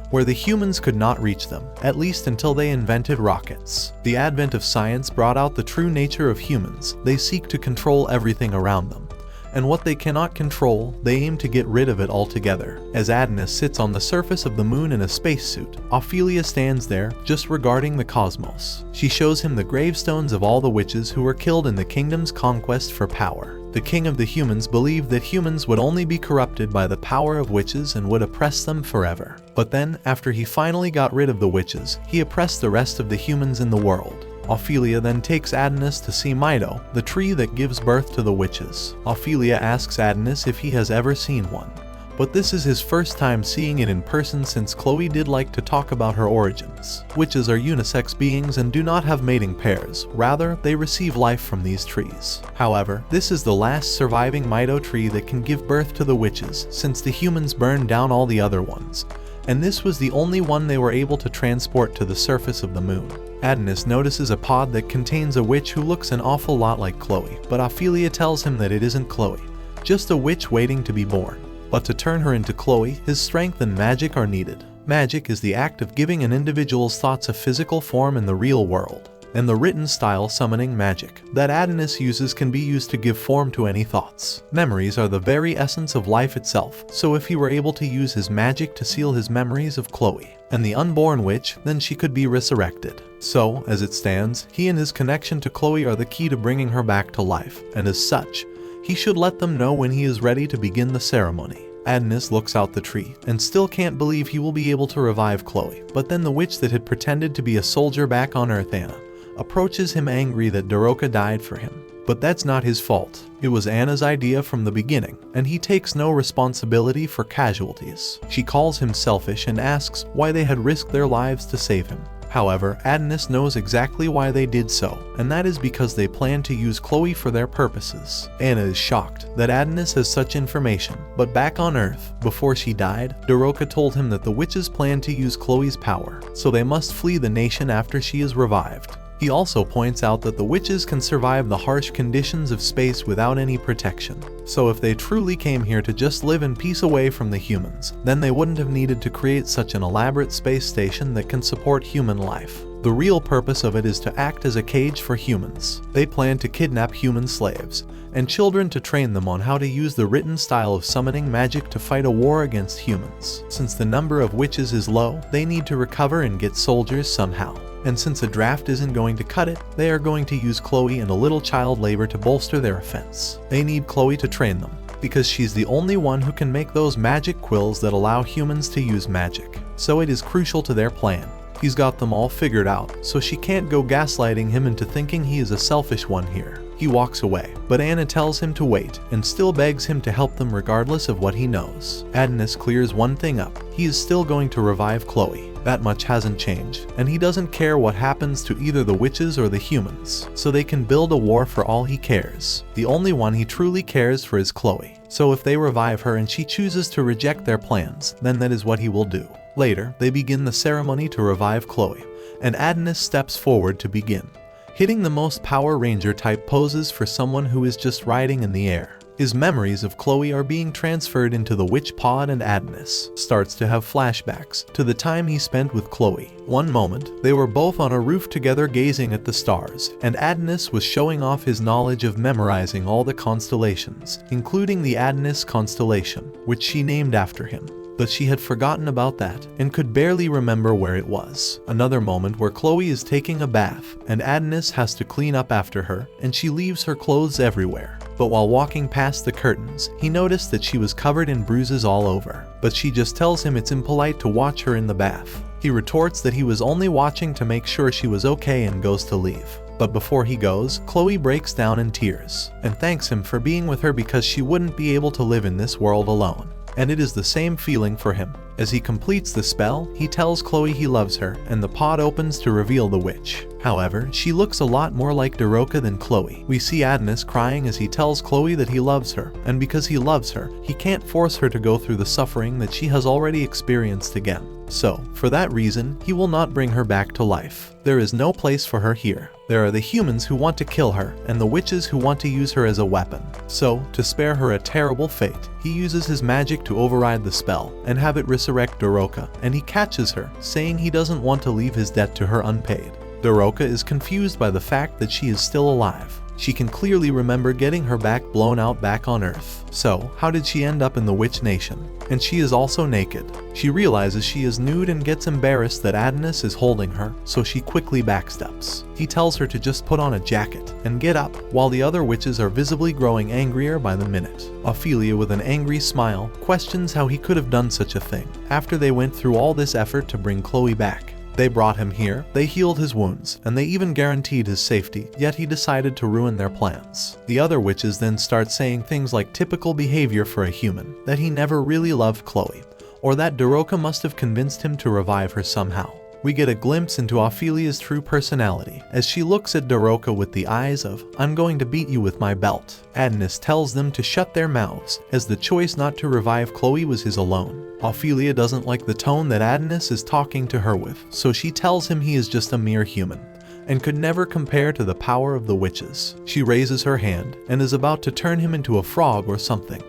where the humans could not reach them, at least until they invented rockets. The advent of science brought out the true nature of humans. They seek to control everything around them, and what they cannot control, they aim to get rid of it altogether. As Adonis sits on the surface of the moon in a spacesuit, Ophelia stands there, just regarding the cosmos. She shows him the gravestones of all the witches who were killed in the kingdom's conquest for power. The king of the humans believed that humans would only be corrupted by the power of witches and would oppress them forever. But then, after he finally got rid of the witches, he oppressed the rest of the humans in the world. Ophelia then takes Adonis to see Mido, the tree that gives birth to the witches. Ophelia asks Adonis if he has ever seen one, but this is his first time seeing it in person since Chloe did like to talk about her origins. Witches are unisex beings and do not have mating pairs, rather they receive life from these trees. However, this is the last surviving Mito tree that can give birth to the witches since the humans burned down all the other ones, and this was the only one they were able to transport to the surface of the moon. Adonis notices a pod that contains a witch who looks an awful lot like Chloe, but Ophelia tells him that it isn't Chloe, just a witch waiting to be born. But to turn her into Chloe, his strength and magic are needed. Magic is the act of giving an individual's thoughts a physical form in the real world, and the written style summoning magic that Adonis uses can be used to give form to any thoughts. Memories are the very essence of life itself, so if he were able to use his magic to seal his memories of Chloe and the unborn witch, then she could be resurrected. So, as it stands, he and his connection to Chloe are the key to bringing her back to life, and as such, he should let them know when he is ready to begin the ceremony. Adonis looks out the tree and still can't believe he will be able to revive Chloe, but then the witch that had pretended to be a soldier back on Earth, Anna, approaches him angry that Daroka died for him. But that's not his fault. It was Anna's idea from the beginning, and he takes no responsibility for casualties. She calls him selfish and asks why they had risked their lives to save him. However, Adonis knows exactly why they did so, and that is because they plan to use Chloe for their purposes. Anna is shocked that Adonis has such information, but back on Earth, before she died, Daroka told him that the witches plan to use Chloe's power, so they must flee the nation after she is revived. He also points out that the witches can survive the harsh conditions of space without any protection. So if they truly came here to just live in peace away from the humans, then they wouldn't have needed to create such an elaborate space station that can support human life. The real purpose of it is to act as a cage for humans. They plan to kidnap human slaves and children to train them on how to use the written style of summoning magic to fight a war against humans. Since the number of witches is low, they need to recover and get soldiers somehow. And since a draft isn't going to cut it, they are going to use Chloe and a little child labor to bolster their offense. They need Chloe to train them, because she's the only one who can make those magic quills that allow humans to use magic. So it is crucial to their plan. He's got them all figured out, so she can't go gaslighting him into thinking he is a selfish one here. He walks away, but Anna tells him to wait and still begs him to help them regardless of what he knows. Adonis clears one thing up. He is still going to revive Chloe. That much hasn't changed, and he doesn't care what happens to either the witches or the humans, so they can build a war for all he cares. The only one he truly cares for is Chloe, so if they revive her and she chooses to reject their plans, then that is what he will do. Later, they begin the ceremony to revive Chloe, and Adonis steps forward to begin, hitting the most Power Ranger type poses for someone who is just riding in the air. His memories of Chloe are being transferred into the witch pod, and Adonis starts to have flashbacks to the time he spent with Chloe. One moment, they were both on a roof together gazing at the stars, and Adonis was showing off his knowledge of memorizing all the constellations, including the Adonis constellation, which she named after him. But she had forgotten about that and could barely remember where it was. Another moment where Chloe is taking a bath and Adonis has to clean up after her, and she leaves her clothes everywhere. But while walking past the curtains, he noticed that she was covered in bruises all over. But she just tells him it's impolite to watch her in the bath. He retorts that he was only watching to make sure she was okay and goes to leave. But before he goes, Chloe breaks down in tears and thanks him for being with her because she wouldn't be able to live in this world alone. And it is the same feeling for him. As he completes the spell, he tells Chloe he loves her, and the pod opens to reveal the witch. However, she looks a lot more like Daroka than Chloe. We see Adonis crying as he tells Chloe that he loves her, and because he loves her, he can't force her to go through the suffering that she has already experienced again. So, for that reason, he will not bring her back to life. There is no place for her here. There are the humans who want to kill her, and the witches who want to use her as a weapon. So, to spare her a terrible fate, he uses his magic to override the spell and have it resurrect Daroka, and he catches her, saying he doesn't want to leave his debt to her unpaid. Daroka is confused by the fact that she is still alive. She can clearly remember getting her back blown out back on Earth. So, how did she end up in the Witch Nation? And she is also naked. She realizes she is nude and gets embarrassed that Adonis is holding her, so she quickly backsteps. He tells her to just put on a jacket and get up, while the other witches are visibly growing angrier by the minute. Ophelia, with an angry smile, questions how he could have done such a thing after they went through all this effort to bring Chloe back. They brought him here, they healed his wounds, and they even guaranteed his safety, yet he decided to ruin their plans. The other witches then start saying things like typical behavior for a human, that he never really loved Chloe, or that Daroka must have convinced him to revive her somehow. We get a glimpse into Ophelia's true personality as she looks at Daroka with the eyes of, "I'm going to beat you with my belt." Adonis tells them to shut their mouths, as the choice not to revive Chloe was his alone. Ophelia doesn't like the tone that Adonis is talking to her with, so she tells him he is just a mere human, and could never compare to the power of the witches. She raises her hand, and is about to turn him into a frog or something,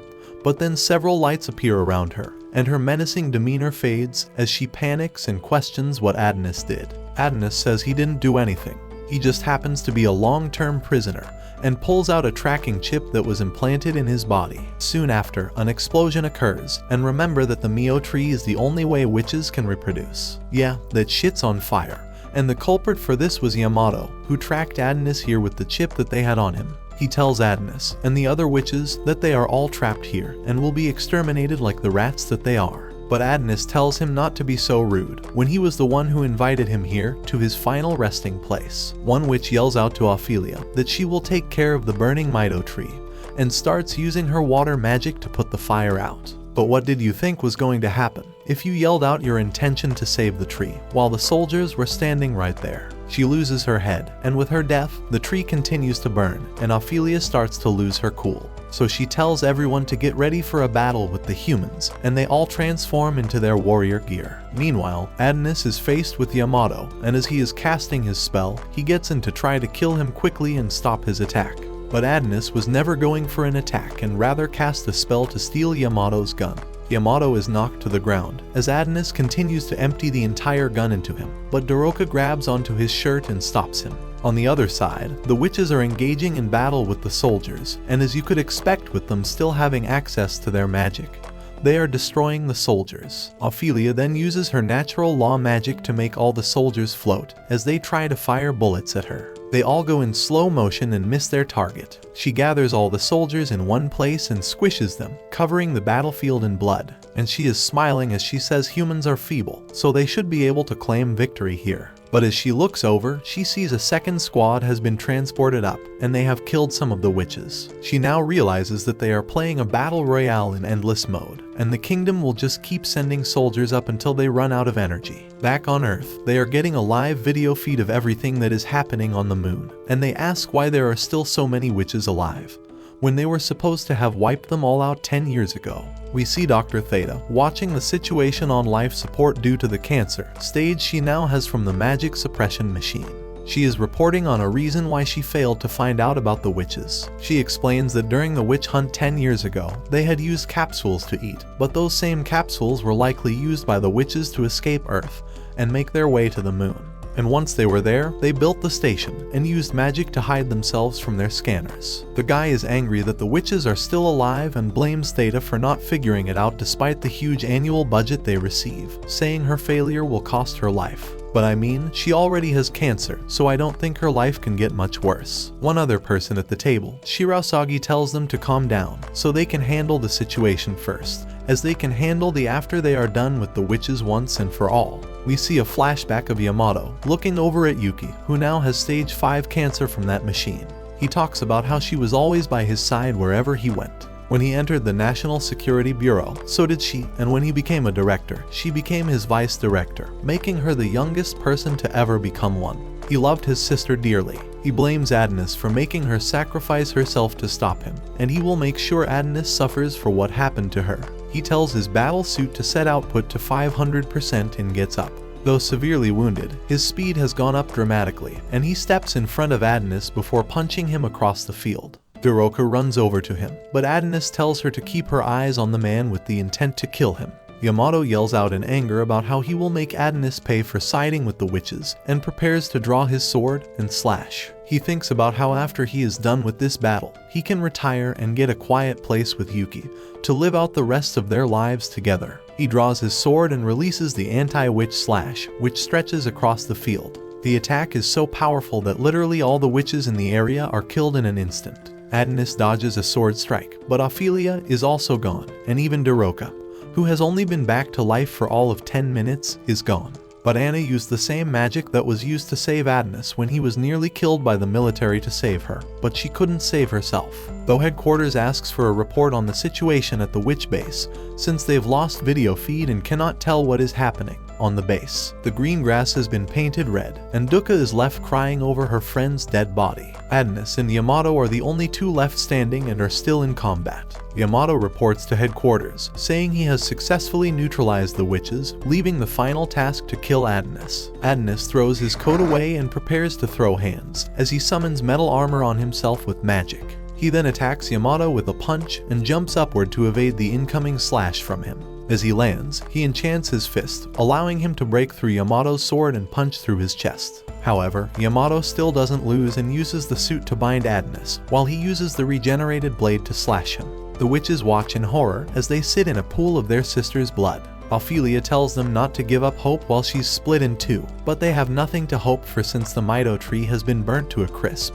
but then several lights appear around her, and her menacing demeanor fades as she panics and questions what Adonis did. Adonis says he didn't do anything, he just happens to be a long-term prisoner, and pulls out a tracking chip that was implanted in his body. Soon after, an explosion occurs, and remember that the Mio tree is the only way witches can reproduce. Yeah, that shit's on fire, and the culprit for this was Yamato, who tracked Adonis here with the chip that they had on him. He tells Adonis and the other witches that they are all trapped here and will be exterminated like the rats that they are. But Adonis tells him not to be so rude, when he was the one who invited him here to his final resting place. One witch yells out to Ophelia that she will take care of the burning Mito tree, and starts using her water magic to put the fire out. But what did you think was going to happen if you yelled out your intention to save the tree while the soldiers were standing right there? She loses her head, and with her death, the tree continues to burn, and Ophelia starts to lose her cool. So she tells everyone to get ready for a battle with the humans, and they all transform into their warrior gear. Meanwhile, Adonis is faced with Yamato, and as he is casting his spell, he gets in to try to kill him quickly and stop his attack. But Adonis was never going for an attack and rather cast a spell to steal Yamato's gun. Yamato is knocked to the ground, as Adonis continues to empty the entire gun into him, but Daroka grabs onto his shirt and stops him. On the other side, the witches are engaging in battle with the soldiers, and as you could expect with them still having access to their magic, they are destroying the soldiers. Ophelia then uses her natural law magic to make all the soldiers float, as they try to fire bullets at her. They all go in slow motion and miss their target. She gathers all the soldiers in one place and squishes them, covering the battlefield in blood. And she is smiling as she says humans are feeble, so they should be able to claim victory here. But as she looks over, she sees a second squad has been transported up, and they have killed some of the witches. She now realizes that they are playing a battle royale in endless mode, and the kingdom will just keep sending soldiers up until they run out of energy. Back on Earth, they are getting a live video feed of everything that is happening on the moon, and they ask why there are still so many witches alive, when they were supposed to have wiped them all out 10 years ago. We see Dr. Theta watching the situation on life support due to the cancer stage she now has from the magic suppression machine. She is reporting on a reason why she failed to find out about the witches. She explains that during the witch hunt 10 years ago, they had used capsules to eat, but those same capsules were likely used by the witches to escape Earth and make their way to the moon. And once they were there, they built the station and used magic to hide themselves from their scanners. The guy is angry that the witches are still alive and blames Theta for not figuring it out despite the huge annual budget they receive, saying her failure will cost her life. But I mean, she already has cancer, so I don't think her life can get much worse. One other person at the table, Shirasagi, tells them to calm down so they can handle the situation first, as they can handle the after they are done with the witches once and for all. We see a flashback of Yamato looking over at Yuki, who now has stage 5 cancer from that machine. He talks about how she was always by his side wherever he went. When he entered the National Security Bureau, so did she, and when he became a director, she became his vice director, making her the youngest person to ever become one. He loved his sister dearly. He blames Adonis for making her sacrifice herself to stop him, and he will make sure Adonis suffers for what happened to her. He tells his battle suit to set output to 500% and gets up. Though severely wounded, his speed has gone up dramatically, and he steps in front of Adonis before punching him across the field. Daroka runs over to him, but Adonis tells her to keep her eyes on the man with the intent to kill him. Yamato yells out in anger about how he will make Adonis pay for siding with the witches, and prepares to draw his sword and slash. He thinks about how after he is done with this battle, he can retire and get a quiet place with Yuki, to live out the rest of their lives together. He draws his sword and releases the anti-witch slash, which stretches across the field. The attack is so powerful that literally all the witches in the area are killed in an instant. Adonis dodges a sword strike, but Ophelia is also gone, and even Daroka, who has only been back to life for all of 10 minutes, is gone. But Anna used the same magic that was used to save Adnis when he was nearly killed by the military to save her, but she couldn't save herself. Though headquarters asks for a report on the situation at the witch base, since they've lost video feed and cannot tell what is happening on the base. The green grass has been painted red, and Dukkha is left crying over her friend's dead body. Adnis and Yamato are the only two left standing and are still in combat. Yamato reports to headquarters, saying he has successfully neutralized the witches, leaving the final task to kill Adnis. Adnis throws his coat away and prepares to throw hands, as he summons metal armor on himself with magic. He then attacks Yamato with a punch and jumps upward to evade the incoming slash from him. As he lands, he enchants his fist, allowing him to break through Yamato's sword and punch through his chest. However, Yamato still doesn't lose and uses the suit to bind Adnis, while he uses the regenerated blade to slash him. The witches watch in horror as they sit in a pool of their sister's blood. Ophelia tells them not to give up hope while she's split in two, but they have nothing to hope for since the Mido tree has been burnt to a crisp,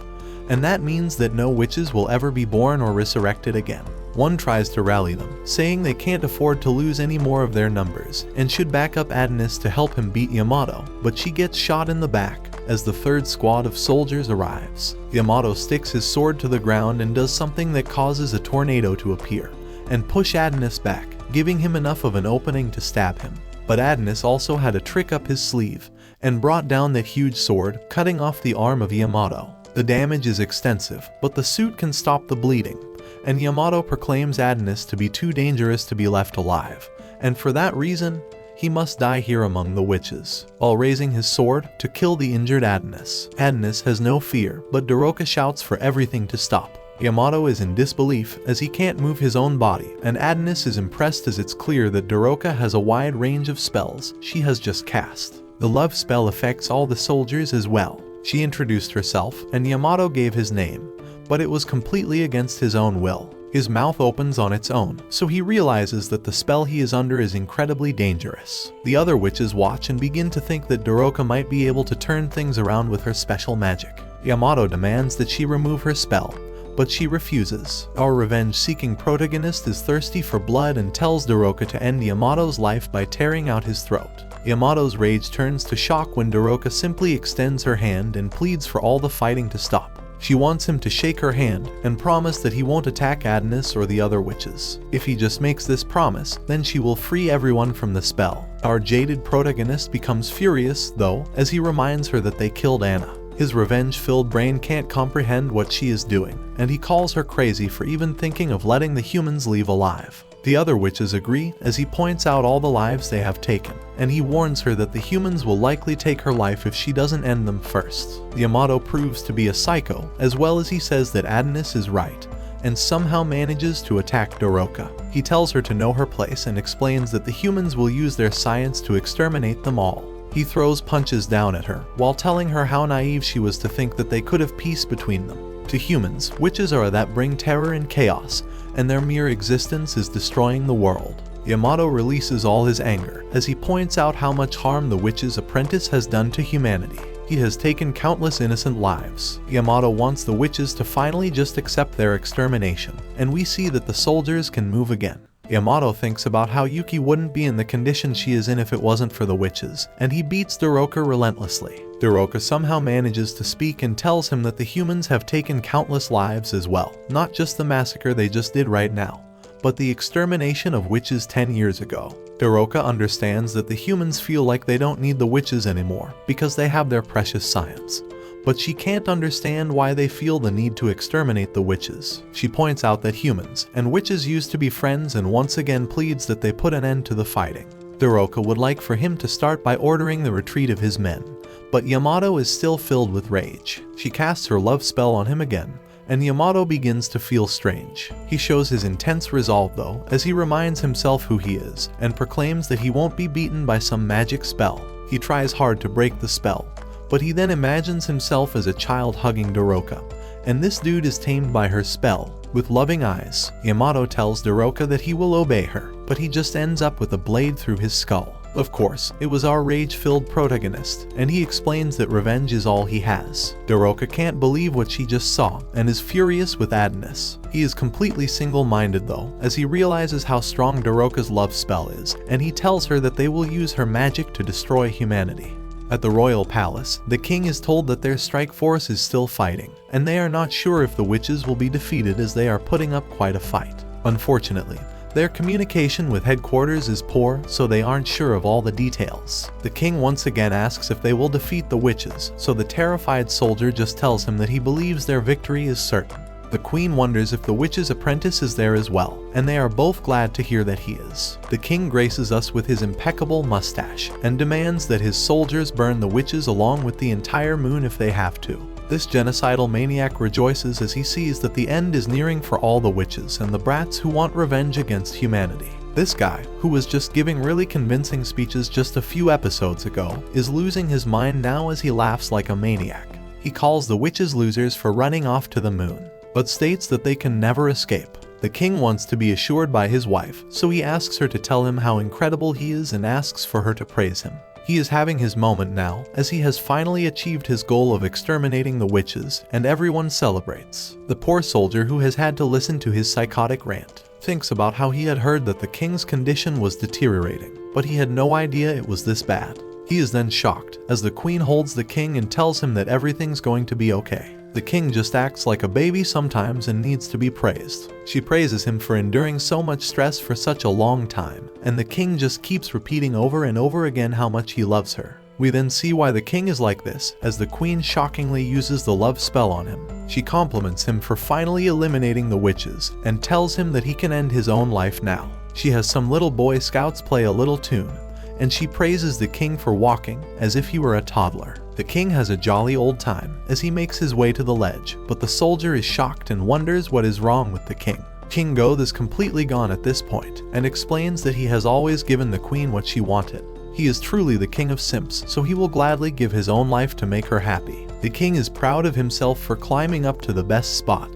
and that means that no witches will ever be born or resurrected again. One tries to rally them, saying they can't afford to lose any more of their numbers and should back up Adnis to help him beat Yamato, but she gets shot in the back as the third squad of soldiers arrives. Yamato sticks his sword to the ground and does something that causes a tornado to appear and push Adnis back, giving him enough of an opening to stab him. But Adnis also had a trick up his sleeve and brought down that huge sword, cutting off the arm of Yamato. The damage is extensive, but the suit can stop the bleeding, and Yamato proclaims Adnis to be too dangerous to be left alive, and for that reason, he must die here among the witches, while raising his sword to kill the injured Adnis. Adnis has no fear, but Daroka shouts for everything to stop. Yamato is in disbelief as he can't move his own body, and Adnis is impressed as it's clear that Daroka has a wide range of spells she has just cast. The love spell affects all the soldiers as well. She introduced herself, and Yamato gave his name, but it was completely against his own will. His mouth opens on its own, so he realizes that the spell he is under is incredibly dangerous. The other witches watch and begin to think that Daroka might be able to turn things around with her special magic. Yamato demands that she remove her spell, but she refuses. Our revenge-seeking protagonist is thirsty for blood and tells Daroka to end Yamato's life by tearing out his throat. Yamato's rage turns to shock when Daroka simply extends her hand and pleads for all the fighting to stop. She wants him to shake her hand and promise that he won't attack Adnis or the other witches. If he just makes this promise, then she will free everyone from the spell. Our jaded protagonist becomes furious, though, as he reminds her that they killed Anna. His revenge-filled brain can't comprehend what she is doing, and he calls her crazy for even thinking of letting the humans leave alive. The other witches agree as he points out all the lives they have taken, and he warns her that the humans will likely take her life if she doesn't end them first. Yamato proves to be a psycho, as well as he says that Adnis is right, and somehow manages to attack Daroka. He tells her to know her place and explains that the humans will use their science to exterminate them all. He throws punches down at her, while telling her how naive she was to think that they could have peace between them. To humans, witches are that bring terror and chaos, and their mere existence is destroying the world. Yamato releases all his anger as he points out how much harm the witch's apprentice has done to humanity. He has taken countless innocent lives. Yamato wants the witches to finally just accept their extermination, and we see that the soldiers can move again. Yamato thinks about how Yuki wouldn't be in the condition she is in if it wasn't for the witches, and he beats Daroka relentlessly. Daroka somehow manages to speak and tells him that the humans have taken countless lives as well, not just the massacre they just did right now, but the extermination of witches 10 years ago. Daroka understands that the humans feel like they don't need the witches anymore because they have their precious science. But she can't understand why they feel the need to exterminate the witches. She points out that humans and witches used to be friends and once again pleads that they put an end to the fighting. Daroka would like for him to start by ordering the retreat of his men, but Yamato is still filled with rage. She casts her love spell on him again, and Yamato begins to feel strange. He shows his intense resolve though, as he reminds himself who he is, and proclaims that he won't be beaten by some magic spell. He tries hard to break the spell, but he then imagines himself as a child hugging Daroka, and this dude is tamed by her spell. With loving eyes, Yamato tells Daroka that he will obey her, but he just ends up with a blade through his skull. Of course, it was our rage-filled protagonist, and he explains that revenge is all he has. Doroka can't believe what she just saw, and is furious with Adonis. He is completely single-minded though, as he realizes how strong Doroka's love spell is, and he tells her that they will use her magic to destroy humanity. At the royal palace, the king is told that their strike force is still fighting, and they are not sure if the witches will be defeated as they are putting up quite a fight. Unfortunately, their communication with headquarters is poor, so they aren't sure of all the details. The king once again asks if they will defeat the witches, so the terrified soldier just tells him that he believes their victory is certain. The queen wonders if the witch's apprentice is there as well, and they are both glad to hear that he is. The king graces us with his impeccable mustache, and demands that his soldiers burn the witches along with the entire moon if they have to. This genocidal maniac rejoices as he sees that the end is nearing for all the witches and the brats who want revenge against humanity. This guy, who was just giving really convincing speeches just a few episodes ago, is losing his mind now as he laughs like a maniac. He calls the witches losers for running off to the moon, but states that they can never escape. The king wants to be assured by his wife, so he asks her to tell him how incredible he is and asks for her to praise him. He is having his moment now, as he has finally achieved his goal of exterminating the witches, and everyone celebrates. The poor soldier who has had to listen to his psychotic rant thinks about how he had heard that the king's condition was deteriorating, but he had no idea it was this bad. He is then shocked, as the queen holds the king and tells him that everything's going to be okay. The king just acts like a baby sometimes and needs to be praised. She praises him for enduring so much stress for such a long time, and the king just keeps repeating over and over again how much he loves her. We then see why the king is like this, as the queen shockingly uses the love spell on him. She compliments him for finally eliminating the witches, and tells him that he can end his own life now. She has some little boy scouts play a little tune, and she praises the king for walking as if he were a toddler. The king has a jolly old time as he makes his way to the ledge, but the soldier is shocked and wonders what is wrong with the king. King Goth is completely gone at this point and explains that he has always given the queen what she wanted. He is truly the king of simps, so he will gladly give his own life to make her happy. The king is proud of himself for climbing up to the best spot,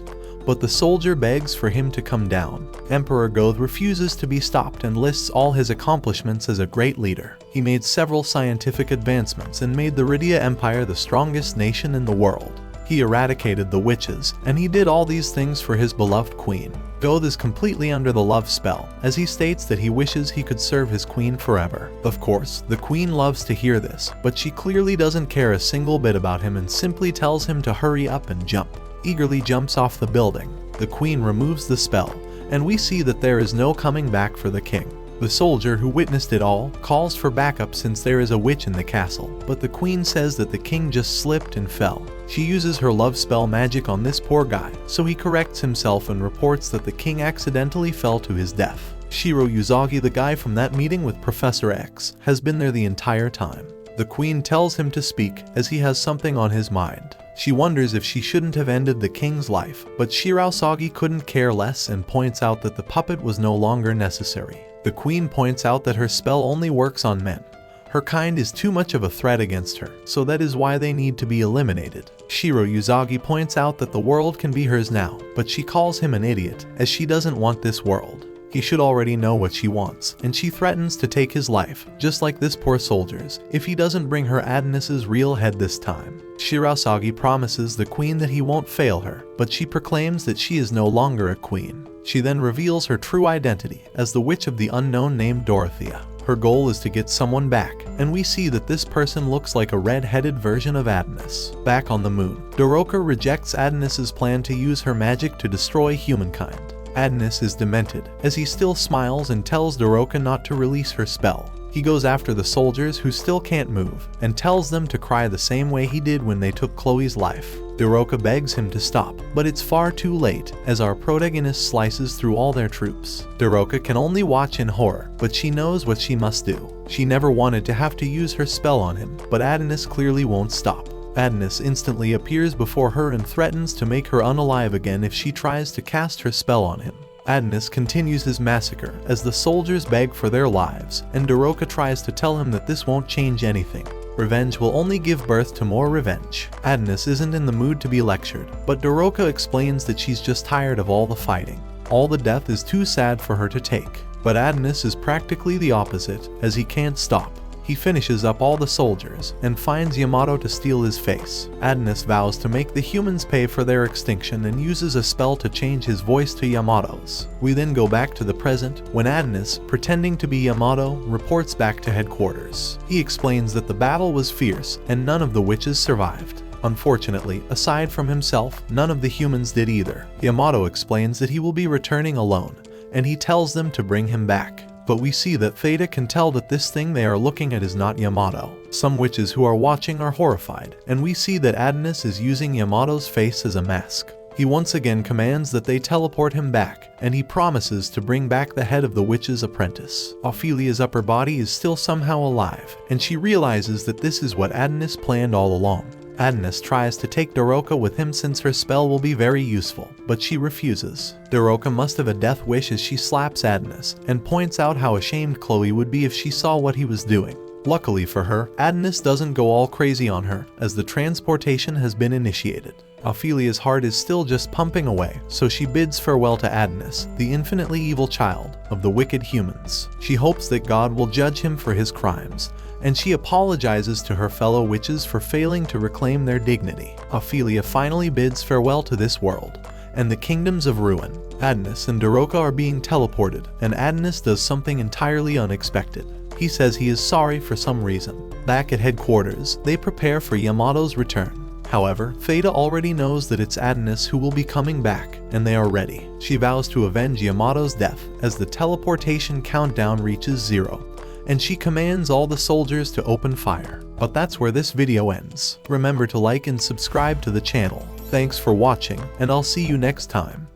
but the soldier begs for him to come down. Emperor Goth refuses to be stopped and lists all his accomplishments as a great leader. He made several scientific advancements and made the Rydia Empire the strongest nation in the world. He eradicated the witches, and he did all these things for his beloved queen. Goth is completely under the love spell, as he states that he wishes he could serve his queen forever. Of course, the queen loves to hear this, but she clearly doesn't care a single bit about him and simply tells him to hurry up and jump. Eagerly jumps off the building. The queen removes the spell, and we see that there is no coming back for the king. The soldier who witnessed it all calls for backup since there is a witch in the castle, but the queen says that the king just slipped and fell. She uses her love spell magic on this poor guy, so he corrects himself and reports that the king accidentally fell to his death. Shiro Uzagi, the guy from that meeting with Professor X, has been there the entire time. The queen tells him to speak as he has something on his mind. She wonders if she shouldn't have ended the king's life, but Shirausagi couldn't care less and points out that the puppet was no longer necessary. The queen points out that her spell only works on men. Her kind is too much of a threat against her, so that is why they need to be eliminated. Shiro Uzagi points out that the world can be hers now, but she calls him an idiot, as she doesn't want this world. He should already know what she wants, and she threatens to take his life, just like this poor soldier's, if he doesn't bring her Adonis's real head this time. Shirausagi promises the queen that he won't fail her, but she proclaims that she is no longer a queen. She then reveals her true identity as the witch of the unknown named Dorothea. Her goal is to get someone back, and we see that this person looks like a red-headed version of Adonis. Back on the moon, Doroka rejects Adonis's plan to use her magic to destroy humankind. Adonis is demented, as he still smiles and tells Doroka not to release her spell. He goes after the soldiers who still can't move, and tells them to cry the same way he did when they took Chloe's life. Doroka begs him to stop, but it's far too late, as our protagonist slices through all their troops. Doroka can only watch in horror, but she knows what she must do. She never wanted to have to use her spell on him, but Adonis clearly won't stop. Adonis instantly appears before her and threatens to make her unalive again if she tries to cast her spell on him. Adonis continues his massacre as the soldiers beg for their lives, and Doroka tries to tell him that this won't change anything. Revenge will only give birth to more revenge. Adonis isn't in the mood to be lectured, but Doroka explains that she's just tired of all the fighting. All the death is too sad for her to take. But Adonis is practically the opposite, as he can't stop. He finishes up all the soldiers and finds Yamato to steal his face. Adonis vows to make the humans pay for their extinction and uses a spell to change his voice to Yamato's. We then go back to the present when Adonis, pretending to be Yamato, reports back to headquarters. He explains that the battle was fierce and none of the witches survived. Unfortunately, aside from himself, none of the humans did either. Yamato explains that he will be returning alone, and he tells them to bring him back. But we see that Theta can tell that this thing they are looking at is not Yamato. Some witches who are watching are horrified, and we see that Adonis is using Yamato's face as a mask. He once again commands that they teleport him back, and he promises to bring back the head of the witch's apprentice. Ophelia's upper body is still somehow alive, and she realizes that this is what Adonis planned all along. Adonis tries to take Doroka with him since her spell will be very useful, but she refuses. Doroka must have a death wish as she slaps Adonis and points out how ashamed Chloe would be if she saw what he was doing. Luckily for her, Adonis doesn't go all crazy on her as the transportation has been initiated. Ophelia's heart is still just pumping away, so she bids farewell to Adonis, the infinitely evil child of the wicked humans. She hopes that God will judge him for his crimes, and she apologizes to her fellow witches for failing to reclaim their dignity. Ophelia finally bids farewell to this world and the kingdoms of ruin. Adonis and Doroka are being teleported, and Adonis does something entirely unexpected. He says he is sorry for some reason. Back at headquarters, they prepare for Yamato's return. However, Theta already knows that it's Adonis who will be coming back, and they are ready. She vows to avenge Yamato's death as the teleportation countdown reaches 0. And she commands all the soldiers to open fire. But that's where this video ends. Remember to like and subscribe to the channel. Thanks for watching, and I'll see you next time.